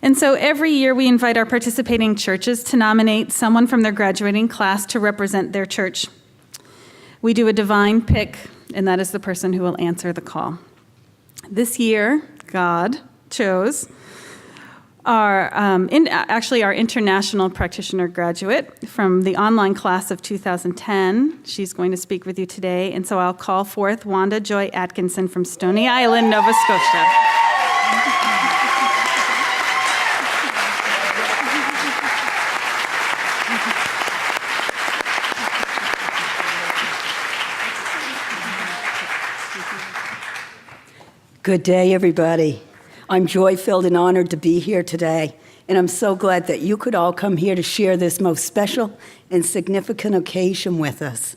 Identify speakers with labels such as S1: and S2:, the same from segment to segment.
S1: And so every year we invite our participating churches to nominate someone from their graduating class to represent their church. We do a divine pick, and that is the person who will answer the call. This year, God chose our international practitioner graduate from the online class of 2010. She's going to speak with you today, and so I'll call forth Wanda Joy Atkinson from Stony Island, Nova Scotia.
S2: Good day, everybody. I'm joy-filled and honored to be here today, and I'm so glad that you could all come here to share this most special and significant occasion with us.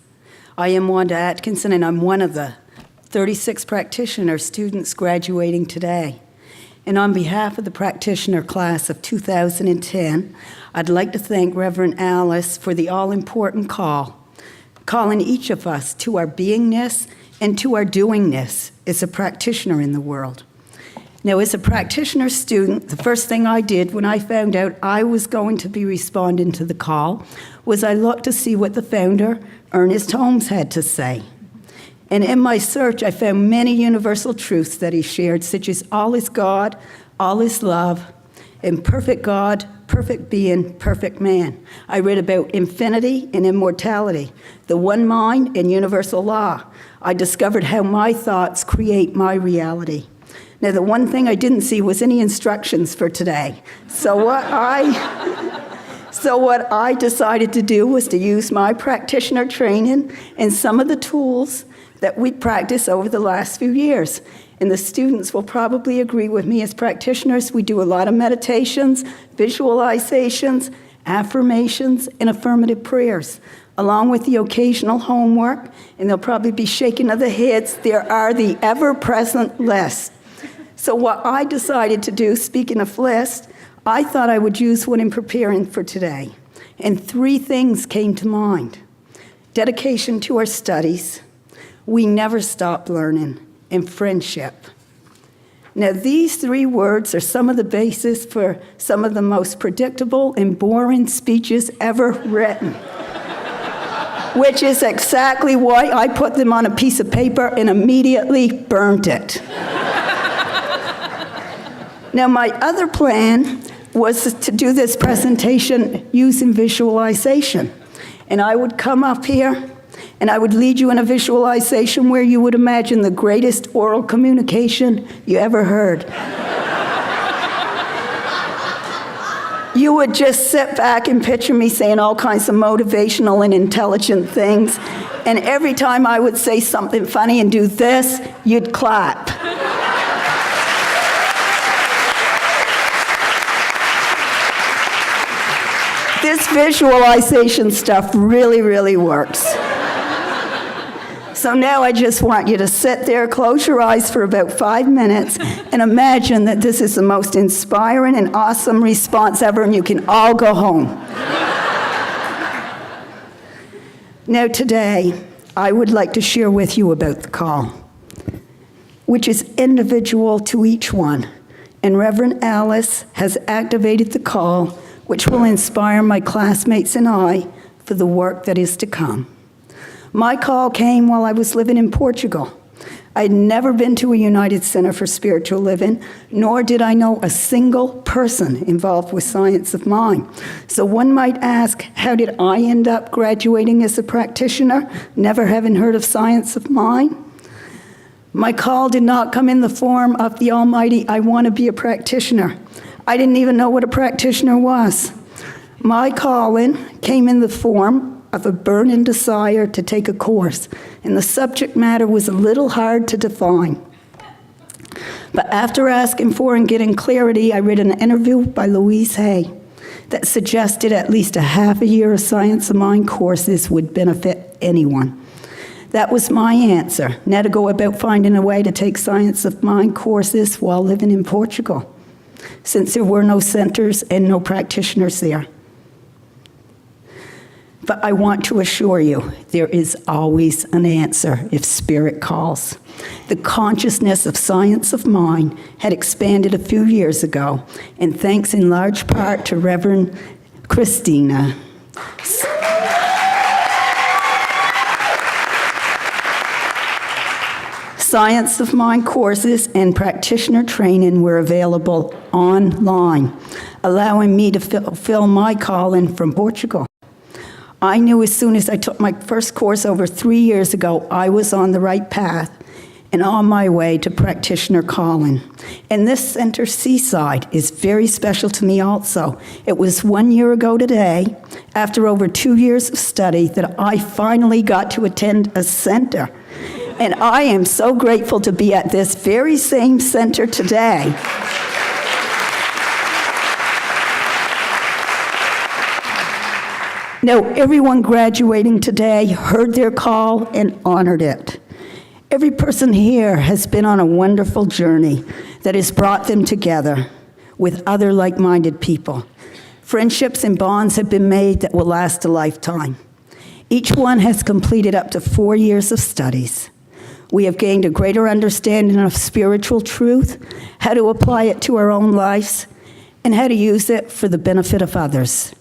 S2: I am Wanda Atkinson, and I'm one of the 36 practitioner students graduating today. And on behalf of the practitioner class of 2010, I'd like to thank Reverend Alice for the all-important call, calling each of us to our beingness and to our doingness as a practitioner in the world. Now, as a practitioner student, the first thing I did when I found out I was going to be responding to the call was I looked to see what the founder, Ernest Holmes, had to say. And in my search, I found many universal truths that he shared, such as all is God, all is love, and perfect God, perfect being, perfect man. I read about infinity and immortality, the one mind and universal law. I discovered how my thoughts create my reality. Now, the one thing I didn't see was any instructions for today. So what I decided to do was to use my practitioner training and some of the tools that we practiced over the last few years. And the students will probably agree with me. As practitioners, we do a lot of meditations, visualizations, affirmations, and affirmative prayers, along with the occasional homework, and they'll probably be shaking of the heads. There are the ever-present lists. So what I decided to do, speaking of lists, I thought I would use one in preparing for today. And 3 things came to mind: dedication to our studies, we never stop learning, and friendship. Now, these 3 words are some of the basis for some of the most predictable and boring speeches ever written, which is exactly why I put them on a piece of paper and immediately burned it. Now, my other plan was to do this presentation using visualization. And I would come up here, and I would lead you in a visualization where you would imagine the greatest oral communication you ever heard. You would just sit back and picture me saying all kinds of motivational and intelligent things, and every time I would say something funny and do this, you'd clap. This visualization stuff really, really works. So now I just want you to sit there, close your eyes for about 5 minutes, and imagine that this is the most inspiring and awesome response ever, and you can all go home. Now today, I would like to share with you about the call, which is individual to each one. And Reverend Alice has activated the call, which will inspire my classmates and I for the work that is to come. My call came while I was living in Portugal. I had never been to a United Center for Spiritual Living, nor did I know a single person involved with Science of Mind. So one might ask, how did I end up graduating as a practitioner, never having heard of Science of Mind? My call did not come in the form of the almighty, I want to be a practitioner. I didn't even know what a practitioner was. My calling came in the form of a burning desire to take a course, and the subject matter was a little hard to define. But after asking for and getting clarity, I read an interview by Louise Hay that suggested at least a half a year of Science of Mind courses would benefit anyone. That was my answer. Now to go about finding a way to take Science of Mind courses while living in Portugal, since there were no centers and no practitioners there. But I want to assure you, there is always an answer if Spirit calls. The consciousness of science of mind had expanded a few years ago, and thanks in large part to Reverend Christina. Science of Mind courses and practitioner training were available online, allowing me to fulfill my calling from Portugal. I knew as soon as I took my first course over 3 years ago, I was on the right path and on my way to practitioner calling. And this center, Seaside, is very special to me also. It was 1 year ago today, after over 2 years of study, that I finally got to attend a center. And I am so grateful to be at this very same center today. Now, everyone graduating today heard their call and honored it. Every person here has been on a wonderful journey that has brought them together with other like-minded people. Friendships and bonds have been made that will last a lifetime. Each one has completed up to 4 years of studies. We have gained a greater understanding of spiritual truth, how to apply it to our own lives, and how to use it for the benefit of others.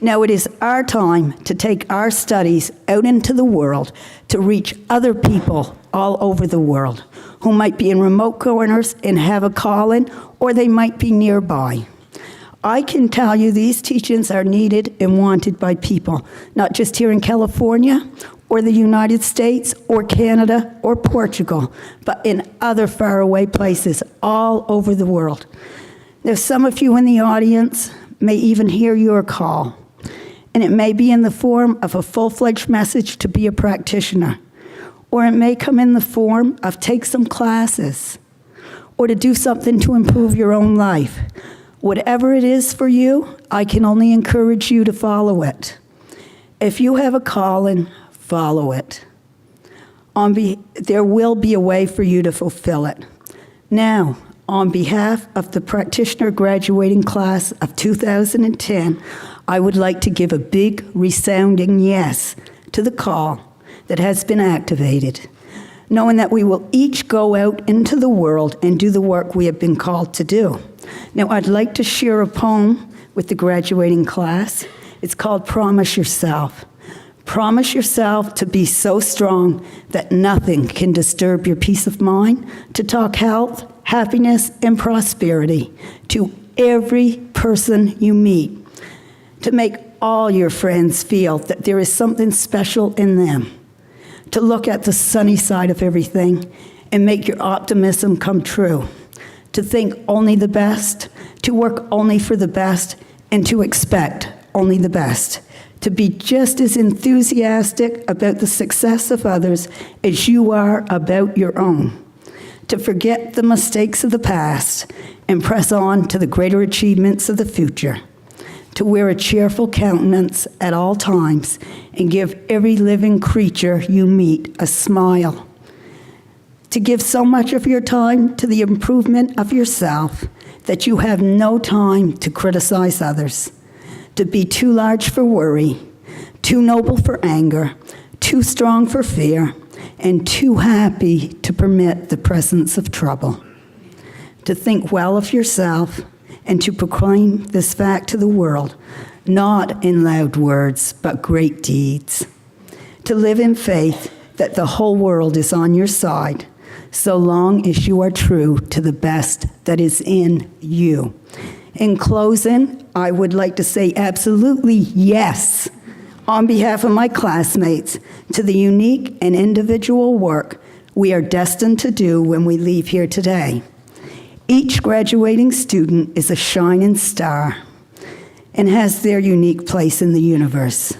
S2: Now it is our time to take our studies out into the world to reach other people all over the world who might be in remote corners and have a calling, or they might be nearby. I can tell you these teachings are needed and wanted by people, not just here in California or the United States or Canada or Portugal, but in other faraway places all over the world. There's some of you in the audience may even hear your call, and it may be in the form of a full-fledged message to be a practitioner, or it may come in the form of take some classes, or to do something to improve your own life. Whatever it is for you, I can only encourage you to follow it. If you have a calling, follow it. There will be a way for you to fulfill it. Now, on behalf of the practitioner graduating class of 2010, I would like to give a big resounding yes to the call that has been activated, knowing that we will each go out into the world and do the work we have been called to do. Now, I'd like to share a poem with the graduating class. It's called Promise Yourself. Promise yourself to be so strong that nothing can disturb your peace of mind, to talk health, happiness, and prosperity to every person you meet, to make all your friends feel that there is something special in them, to look at the sunny side of everything and make your optimism come true, to think only the best, to work only for the best, and to expect only the best, to be just as enthusiastic about the success of others as you are about your own, to forget the mistakes of the past and press on to the greater achievements of the future, to wear a cheerful countenance at all times and give every living creature you meet a smile, to give so much of your time to the improvement of yourself that you have no time to criticize others, to be too large for worry, too noble for anger, too strong for fear, and too happy to permit the presence of trouble, to think well of yourself and to proclaim this fact to the world, not in loud words, but great deeds, to live in faith that the whole world is on your side, so long as you are true to the best that is in you. In closing, I would like to say absolutely yes, on behalf of my classmates, to the unique and individual work we are destined to do when we leave here today. Each graduating student is a shining star and has their unique place in the universe.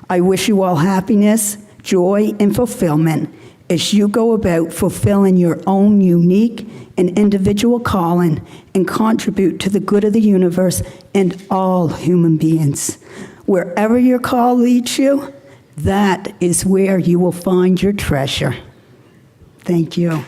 S2: I wish you all happiness, joy, and fulfillment as you go about fulfilling your own unique and individual calling and contribute to the good of the universe and all human beings. Wherever your call leads you, that is where you will find your treasure. Thank you.